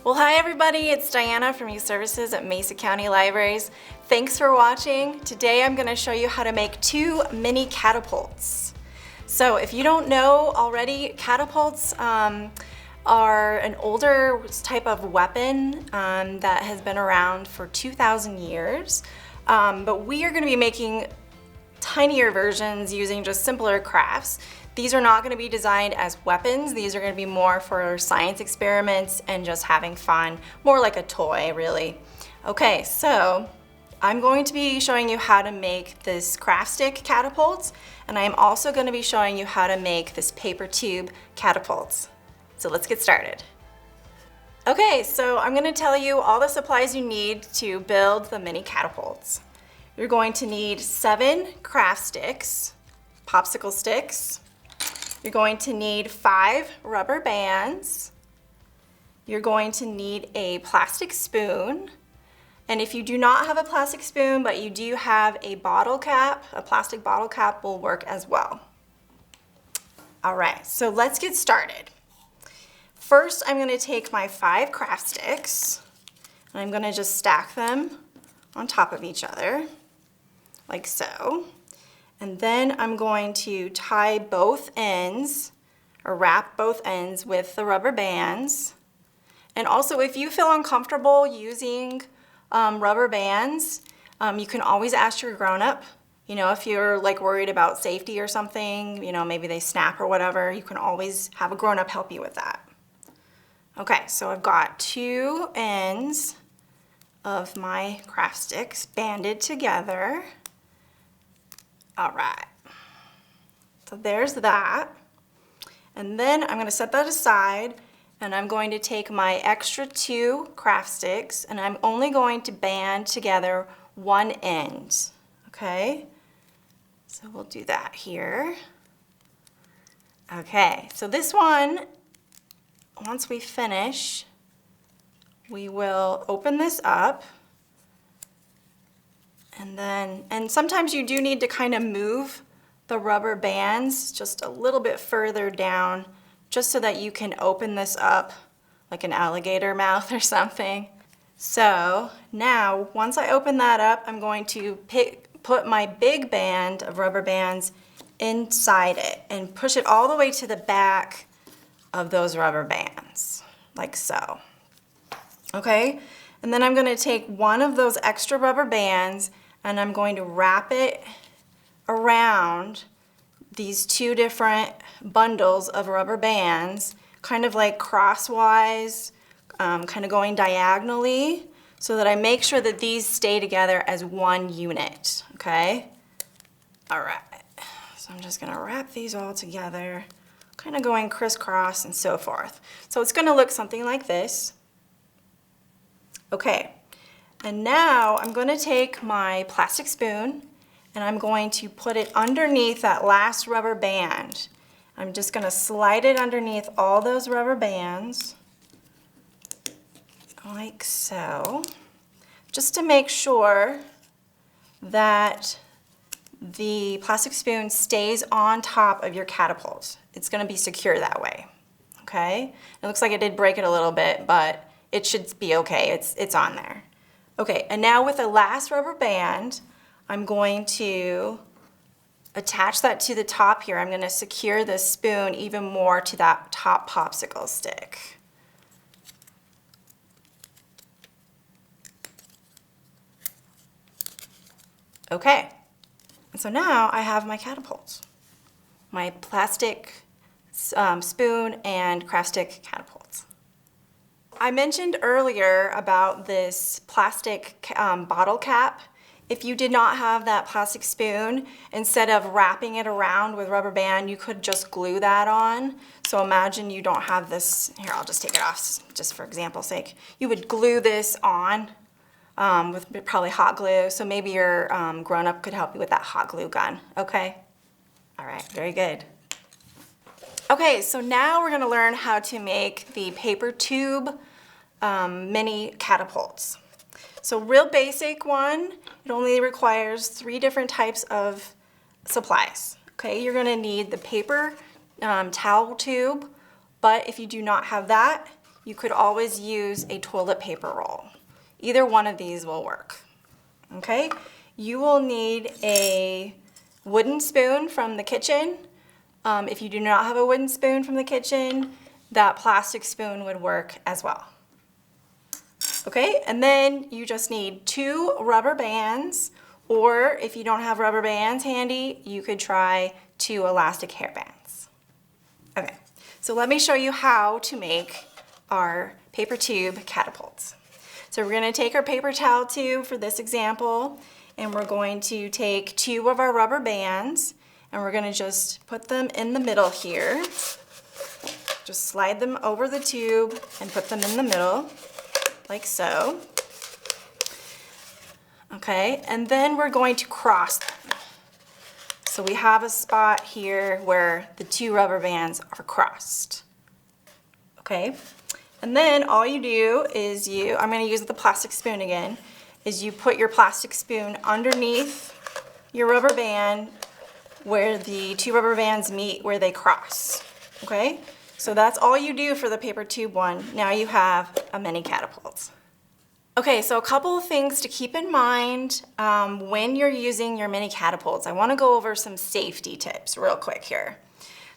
Well, hi everybody, it's Diana from Youth Services at Mesa County Libraries. Thanks for watching. Today I'm going to show you how to make 2 mini catapults. So if you don't know already, catapults are an older type of weapon that has been around for 2,000 years. But we are going to be making tinier versions using just simpler crafts. These are not going to be designed as weapons. These are going to be more for science experiments and just having fun, more like a toy really. Okay, so I'm going to be showing you how to make this craft stick catapult, and I'm also going to be showing you how to make this paper tube catapults. So let's get started. Okay, so I'm going to tell you all the supplies you need to build the mini catapults. You're going to need 7 craft sticks, popsicle sticks. You're going to need 5 rubber bands. You're going to need a plastic spoon. And if you do not have a plastic spoon, but you do have a bottle cap, a plastic bottle cap will work as well. All right, so let's get started. First, I'm going to take my 5 craft sticks, and I'm going to just stack them on top of each other, like so. And then I'm going to tie both ends, or wrap both ends with the rubber bands. And also, if you feel uncomfortable using rubber bands, you can always ask your grown-up. You know, if you're like worried about safety or something, you know, maybe they snap or whatever, you can always have a grown-up help you with that. Okay, so I've got 2 ends of my craft sticks banded together. All right, so there's that. And then I'm gonna set that aside, and I'm going to take my extra 2 craft sticks, and I'm only going to band together one end, okay? So we'll do that here. Okay, so this one, once we finish, we will open this up. And sometimes you do need to kind of move the rubber bands just a little bit further down, just so that you can open this up like an alligator mouth or something. So now, once I open that up, I'm going to put my big band of rubber bands inside it and push it all the way to the back of those rubber bands, like so. Okay, and then I'm going to take one of those extra rubber bands and I'm going to wrap it around these 2 different bundles of rubber bands, kind of like crosswise, kind of going diagonally, so that I make sure that these stay together as one unit, okay? All right, so I'm just gonna wrap these all together, kind of going crisscross and so forth. So it's gonna look something like this. Okay, and now I'm going to take my plastic spoon and I'm going to put it underneath that last rubber band. I'm just going to slide it underneath all those rubber bands, like so, just to make sure that the plastic spoon stays on top of your catapult. It's going to be secure that way, okay? It looks like it did break it a little bit, but it should be okay. It's on there. Okay, and now with the last rubber band, I'm going to attach that to the top here. I'm going to secure the spoon even more to that top popsicle stick. Okay, and so now I have my catapult, my plastic spoon and craft stick catapults. I mentioned earlier about this plastic bottle cap. If you did not have that plastic spoon, instead of wrapping it around with rubber band, you could just glue that on. So imagine you don't have this, here I'll just take it off just for example's sake. You would glue this on with probably hot glue, so maybe your grown-up could help you with that hot glue gun, okay? All right, very good. Okay, so now we're gonna learn how to make the paper tube mini catapults. So real basic one, it only requires 3 different types of supplies. Okay, you're gonna need the paper towel tube, but if you do not have that, you could always use a toilet paper roll. Either one of these will work, okay? You will need a wooden spoon from the kitchen. If you do not have a wooden spoon from the kitchen, that plastic spoon would work as well. Okay, and then you just need 2 rubber bands, or if you don't have rubber bands handy, you could try 2 elastic hair bands. Okay, so let me show you how to make our paper tube catapults. So we're gonna take our paper towel tube for this example, and we're going to take 2 of our rubber bands, and we're gonna just put them in the middle here. Just slide them over the tube and put them in the middle, like so. Okay, and then we're going to cross them. So we have a spot here where the 2 rubber bands are crossed. Okay, and then all you do is I'm gonna use the plastic spoon again, is you put your plastic spoon underneath your rubber band where the 2 rubber bands meet, where they cross, okay? So that's all you do for the paper tube one. Now you have a mini catapult. Okay, so a couple of things to keep in mind when you're using your mini catapults. I wanna go over some safety tips real quick here.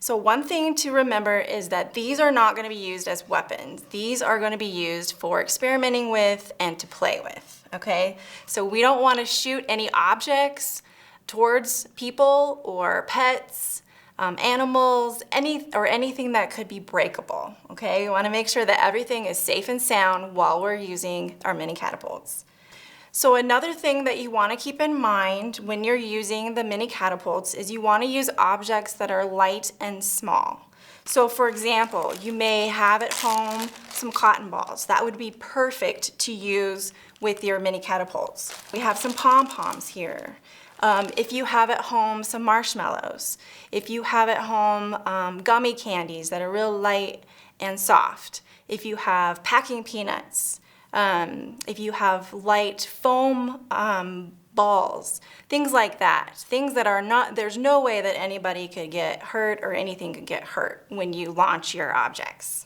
So one thing to remember is that these are not gonna be used as weapons. These are gonna be used for experimenting with and to play with, okay? So we don't wanna shoot any objects towards people or pets, animals, anything that could be breakable, okay? You wanna make sure that everything is safe and sound while we're using our mini catapults. So another thing that you wanna keep in mind when you're using the mini catapults is you wanna use objects that are light and small. So for example, you may have at home some cotton balls. That would be perfect to use with your mini catapults. We have some pom-poms here. If you have at home some marshmallows, if you have at home gummy candies that are real light and soft, if you have packing peanuts, if you have light foam balls, things like that, things that are not, there's no way that anybody could get hurt or anything could get hurt when you launch your objects.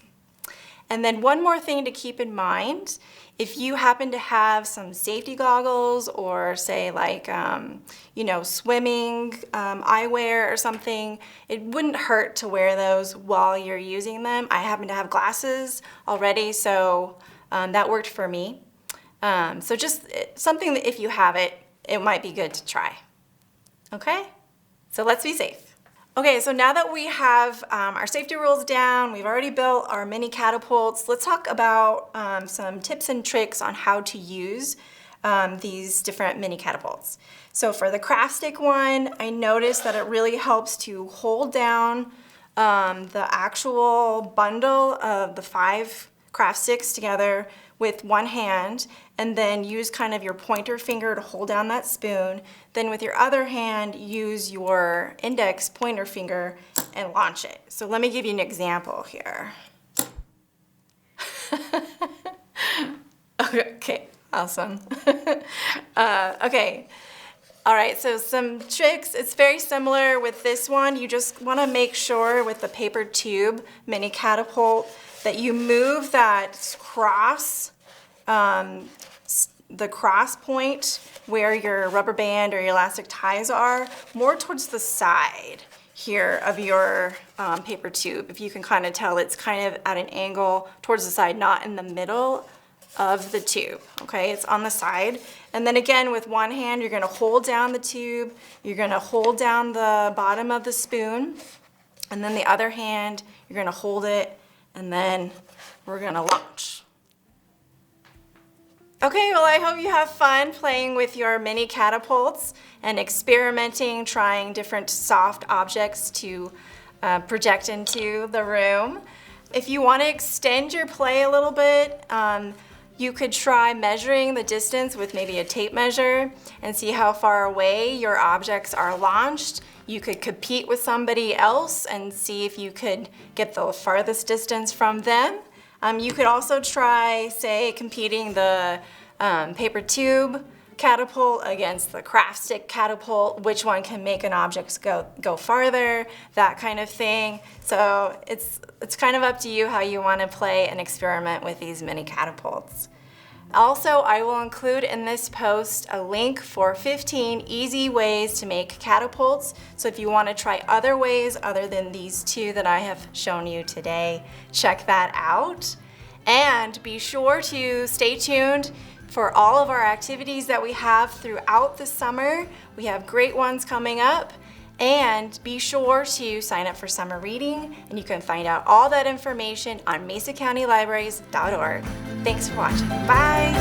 And then one more thing to keep in mind, if you happen to have some safety goggles or say like, you know, swimming eyewear or something, it wouldn't hurt to wear those while you're using them. I happen to have glasses already, so that worked for me. So just something that if you have it, it might be good to try. Okay, so let's be safe. Okay, so now that we have our safety rules down, we've already built our mini catapults, let's talk about some tips and tricks on how to use these different mini catapults. So for the craft stick one, I noticed that it really helps to hold down the actual bundle of the 5 craft sticks together with one hand, and then use kind of your pointer finger to hold down that spoon. Then with your other hand, use your index pointer finger and launch it. So let me give you an example here. Okay, awesome. Okay, all right, so some tricks. It's very similar with this one. You just wanna make sure with the paper tube mini catapult that you move that cross, the cross point where your rubber band or your elastic ties are, more towards the side here of your paper tube. If you can kind of tell, it's kind of at an angle towards the side, not in the middle of the tube, okay? It's on the side. And then again, with one hand, you're gonna hold down the tube, you're gonna hold down the bottom of the spoon, and then the other hand, you're gonna hold it, and then we're gonna launch. Okay, well I hope you have fun playing with your mini catapults and experimenting, trying different soft objects to project into the room. If you want to extend your play a little bit, you could try measuring the distance with maybe a tape measure and see how far away your objects are launched. You could compete with somebody else and see if you could get the farthest distance from them. You could also try, say, competing the paper tube catapult against the craft stick catapult, which one can make an object go farther, that kind of thing. So it's kind of up to you how you want to play and experiment with these mini catapults. Also, I will include in this post a link for 15 easy ways to make catapults. So if you want to try other ways other than these two that I have shown you today, check that out. And be sure to stay tuned for all of our activities that we have throughout the summer. We have great ones coming up. And be sure to sign up for summer reading, and you can find out all that information on mesacountylibraries.org. Thanks for watching. Bye!